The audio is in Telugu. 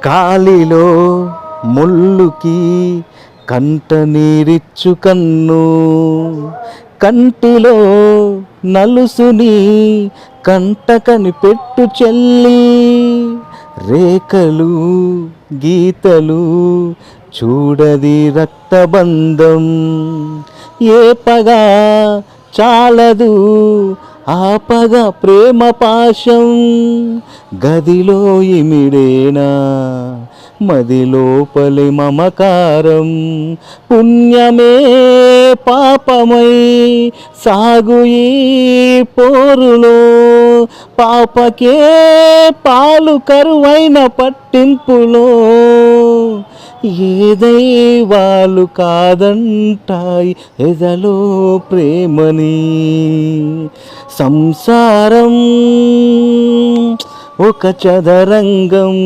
కాలిలో ముల్లుకి కంట నీరిచ్చు కన్ను, కంటిలో నలుసుని కంట కనిపెట్టు చెల్లి, రేఖలు గీతలు చూడది రక్తబంధం, ఏ పగ చాలదు ఆపగా ప్రేమ పాశం, గదిలో ఇమిడేనా మదిలోపలి మమకారం, పుణ్యమే పాపమై సాగు ఈ పోరులో, పాపకే పాలు కరువైన పట్టింపులో, ఏ దైవాలు కాదంటాయి ఎదలో ప్రేమని, సంసారం ఒక చదరంగం.